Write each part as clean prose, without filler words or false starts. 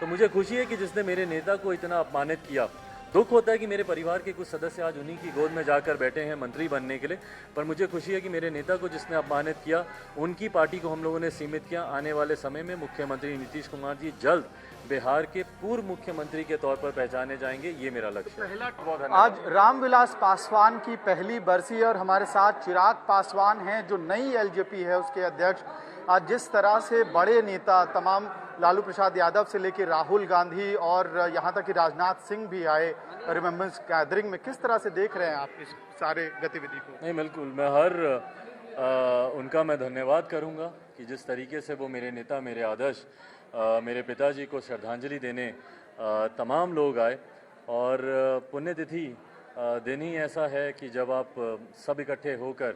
तो मुझे खुशी है कि जिसने मेरे नेता को इतना अपमानित किया। दुख होता है कि मेरे परिवार के कुछ सदस्य आज उन्हीं की गोद में जाकर बैठे हैं मंत्री बनने के लिए, पर मुझे खुशी है कि मेरे नेता को जिसने अपमानित किया, उनकी पार्टी को हम लोगों ने सीमित किया। आने वाले समय में मुख्यमंत्री नीतीश कुमार जी जल्द बिहार के पूर्व मुख्यमंत्री के तौर पर पहचाने जाएंगे, ये मेरा लक्ष्य है। आज रामविलास पासवान की पहली बरसी है और हमारे साथ चिराग पासवान हैं जो नई एलजेपी है उसके अध्यक्ष। आज जिस तरह से बड़े नेता तमाम लालू प्रसाद यादव से लेकर राहुल गांधी और यहाँ तक कि राजनाथ सिंह भी आए रिमेम्बरेंस गैदरिंग में, किस तरह से देख रहे हैं आप इस सारे गतिविधि को? नहीं, बिल्कुल मैं उनका मैं धन्यवाद करूंगा कि जिस तरीके से वो मेरे नेता, मेरे आदर्श, मेरे पिताजी को श्रद्धांजलि देने तमाम लोग आए। और पुण्यतिथि दिन ही ऐसा है कि जब आप सब इकट्ठे होकर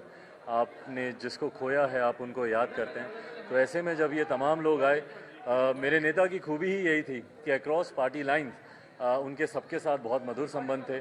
आपने जिसको खोया है आप उनको याद करते हैं। तो ऐसे में जब ये तमाम लोग आए, मेरे नेता की खूबी ही यही थी कि अक्रॉस पार्टी लाइन उनके सबके साथ बहुत मधुर संबंध थे,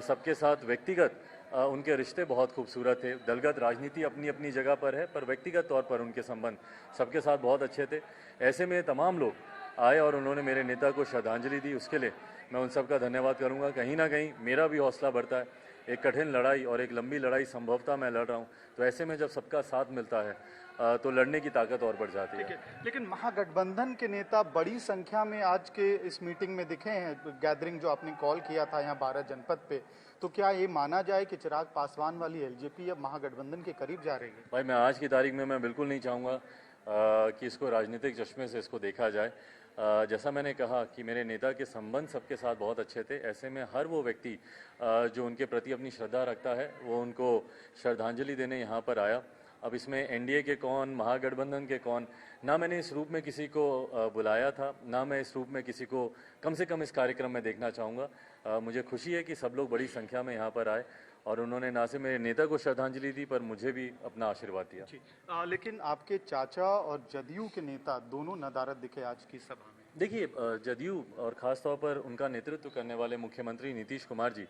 सबके साथ व्यक्तिगत उनके रिश्ते बहुत खूबसूरत थे। दलगत राजनीति अपनी अपनी जगह पर है, पर व्यक्तिगत तौर पर उनके संबंध सबके साथ बहुत अच्छे थे। ऐसे में तमाम लोग आए और उन्होंने मेरे नेता को श्रद्धांजलि दी, उसके लिए मैं उन सबका धन्यवाद करूंगा। कहीं ना कहीं मेरा भी हौसला बढ़ता है। एक कठिन लड़ाई और एक लंबी लड़ाई संभवतः मैं लड़ रहा हूं, तो ऐसे में जब सबका साथ मिलता है तो लड़ने की ताकत और बढ़ जाती है। लेकिन महागठबंधन के नेता बड़ी संख्या में आज के इस मीटिंग में दिखे हैं, गैदरिंग जो आपने कॉल किया था यहाँ 12 जनपद पे, तो क्या ये माना जाए कि चिराग पासवान वाली एलजेपी अब महागठबंधन के करीब जा रही है? भाई, मैं आज की तारीख में मैं बिल्कुल नहीं चाहूँगा कि इसको राजनीतिक चश्मे से इसको देखा जाए। जैसा मैंने कहा कि मेरे नेता के संबंध सबके साथ बहुत अच्छे थे, ऐसे में हर वो व्यक्ति जो उनके प्रति अपनी श्रद्धा रखता है वो उनको श्रद्धांजलि देने यहाँ पर आया। अब इसमें एनडीए के कौन, महागठबंधन के कौन, ना मैंने इस रूप में किसी को बुलाया था, ना मैं इस रूप में किसी को कम से कम इस कार्यक्रम में देखना चाहूँगा। मुझे खुशी है कि सब लोग बड़ी संख्या में यहाँ पर आए और उन्होंने ना सिर्फ मेरे नेता को श्रद्धांजलि दी पर मुझे भी अपना आशीर्वाद दिया। लेकिन आपके चाचा और जदयू के नेता दोनों नदारद दिखे आज की सभा में। देखिए, जदयू और ख़ास तौर पर उनका नेतृत्व करने वाले मुख्यमंत्री नीतीश कुमार जी,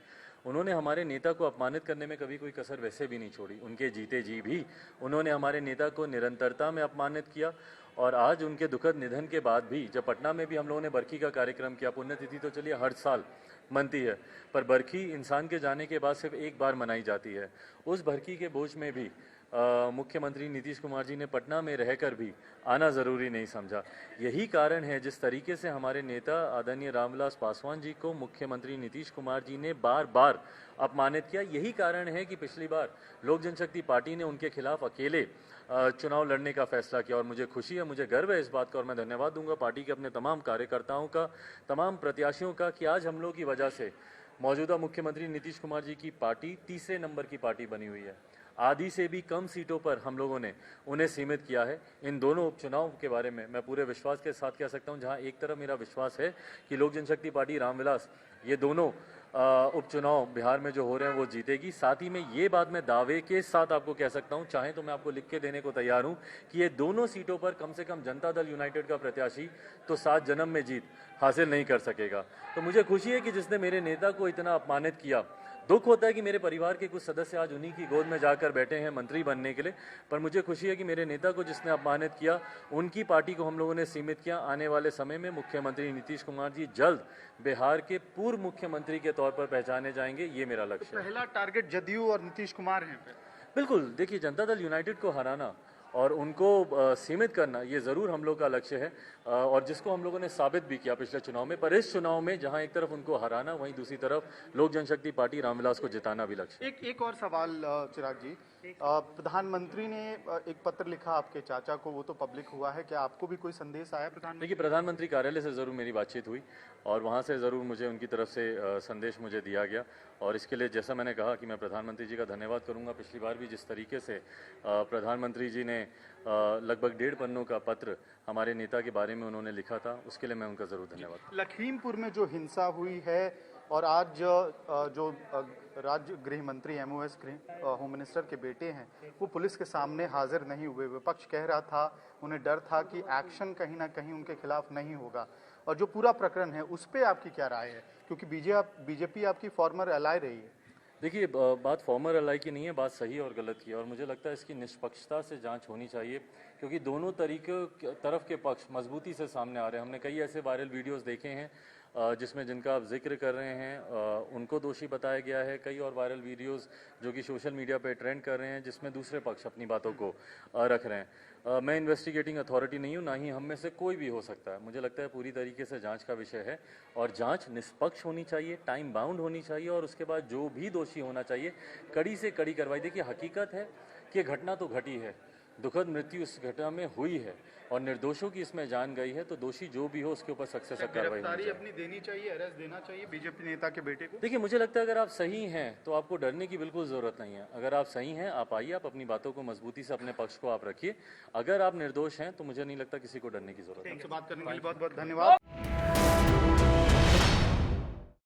उन्होंने हमारे नेता को अपमानित करने में कभी कोई कसर वैसे भी नहीं छोड़ी। उनके जीते जी भी उन्होंने हमारे नेता को निरंतरता में अपमानित किया। और आज उनके दुखद निधन के बाद भी जब पटना में भी हम लोगों ने बरखी का कार्यक्रम किया, पुण्यतिथि तो चलिए हर साल मनती है, पर बरखी इंसान के जाने के बाद सिर्फ एक बार मनाई जाती है। उस बरखी के बोझ में भी मुख्यमंत्री नीतीश कुमार जी ने पटना में रहकर भी आना ज़रूरी नहीं समझा। यही कारण है जिस तरीके से हमारे नेता आदरणीय रामविलास पासवान जी को मुख्यमंत्री नीतीश कुमार जी ने बार बार अपमानित किया। यही कारण है कि पिछली बार लोक जनशक्ति पार्टी ने उनके खिलाफ अकेले चुनाव लड़ने का फैसला किया। और मुझे खुशी है, मुझे गर्व है इस बात का, और मैं धन्यवाद दूंगा पार्टी के अपने तमाम कार्यकर्ताओं का, तमाम प्रत्याशियों का, कि आज हम लोग की वजह से मौजूदा मुख्यमंत्री नीतीश कुमार जी की पार्टी तीसरे नंबर की पार्टी बनी हुई है। आधी से भी कम सीटों पर हम लोगों ने उन्हें सीमित किया है। इन दोनों उपचुनाव के बारे में मैं पूरे विश्वास के साथ कह सकता हूं, जहां एक तरफ मेरा विश्वास है कि लोक जनशक्ति पार्टी, रामविलास, ये दोनों उपचुनाव बिहार में जो हो रहे हैं वो जीतेगी। साथ ही में ये बात मैं दावे के साथ आपको कह सकता हूं, चाहे तो मैं आपको लिख के देने को तैयार हूं, कि ये दोनों सीटों पर कम से कम जनता दल यूनाइटेड का प्रत्याशी तो 7 जन्म में जीत हासिल नहीं कर सकेगा। तो मुझे खुशी है कि जिसने मेरे नेता को इतना अपमानित किया। दुख होता है कि मेरे परिवार के कुछ सदस्य आज उन्हीं की गोद में जाकर बैठे हैं मंत्री बनने के लिए, पर मुझे खुशी है कि मेरे नेता को जिसने अपमानित किया, उनकी पार्टी को हम लोगों ने सीमित किया। आने वाले समय में मुख्यमंत्री नीतीश कुमार जी जल्द बिहार के पूर्व मुख्यमंत्री के तौर पर पहचाने जाएंगे, ये मेरा लक्ष्य है। पहला टारगेट जदयू और नीतीश कुमार हैं। बिल्कुल, देखिए, जनता दल यूनाइटेड को हराना और उनको सीमित करना ये ज़रूर हम लोग का लक्ष्य है, और जिसको हम लोगों ने साबित भी किया पिछले चुनाव में। पर इस चुनाव में जहां एक तरफ उनको हराना, वहीं दूसरी तरफ लोक जनशक्ति पार्टी रामविलास को जिताना भी लक्ष्य है। एक और सवाल चिराग जी, प्रधानमंत्री ने एक पत्र लिखा आपके चाचा को, वो तो पब्लिक हुआ है, क्या आपको भी कोई संदेश आया प्रधानमंत्री? देखिए, प्रधानमंत्री कार्यालय से ज़रूर मेरी बातचीत हुई और वहाँ से ज़रूर मुझे उनकी तरफ से संदेश मुझे दिया गया, और इसके लिए जैसा मैंने कहा कि मैं प्रधानमंत्री जी का धन्यवाद करूँगा। पिछली बार भी जिस तरीके से प्रधानमंत्री जी ने लगभग 1.5 पन्नों का पत्र हमारे नेता के बारे में उन्होंने लिखा था, उसके लिए मैं उनका ज़रूर धन्यवाद। लखीमपुर में जो हिंसा हुई है और आज जो राज्य गृह मंत्री एमओएस होम मिनिस्टर के बेटे हैं वो पुलिस के सामने हाजिर नहीं हुए, विपक्ष कह रहा था उन्हें डर था कि एक्शन कहीं ना कहीं उनके खिलाफ नहीं होगा, और जो पूरा प्रकरण है उस पर आपकी क्या राय है, क्योंकि बीजेपी आपकी फॉर्मर एलाय रही है? देखिए, बात फॉर्मर एलाई की नहीं है, बात सही और गलत की है, और मुझे लगता है इसकी निष्पक्षता से जांच होनी चाहिए, क्योंकि दोनों तरफ के पक्ष मजबूती से सामने आ रहे हैं। हमने कई ऐसे वायरल वीडियोस देखे हैं जिसमें जिनका आप जिक्र कर रहे हैं उनको दोषी बताया गया है। कई और वायरल वीडियोस जो कि सोशल मीडिया पे ट्रेंड कर रहे हैं जिसमें दूसरे पक्ष अपनी बातों को रख रहे हैं। मैं इन्वेस्टिगेटिंग अथॉरिटी नहीं हूँ, ना ही हम में से कोई भी हो सकता है। मुझे लगता है पूरी तरीके से जांच का विषय है और जांच निष्पक्ष होनी चाहिए, टाइम बाउंड होनी चाहिए और उसके बाद जो भी दोषी होना चाहिए कड़ी से कड़ी कार्रवाई। देखिए, हकीकत है कि घटना तो घटी है, दुखद मृत्यु इस घटना में हुई है और निर्दोषों की इसमें जान गई है, तो दोषी जो भी हो उसके ऊपर सख्त से सख्त कार्रवाई होनी चाहिए। अपनी देनी चाहिए, अरेस्ट देना चाहिए बीजेपी नेता के बेटे को। देखिए, मुझे लगता है अगर आप सही हैं तो आपको डरने की बिल्कुल ज़रूरत नहीं है। अगर आप सही हैं, आप आइए, आप अपनी बातों को मजबूती से अपने पक्ष को आप रखिए। अगर आप निर्दोष हैं तो मुझे नहीं लगता किसी को डरने की जरूरत है। बात करने के लिए बहुत बहुत धन्यवाद।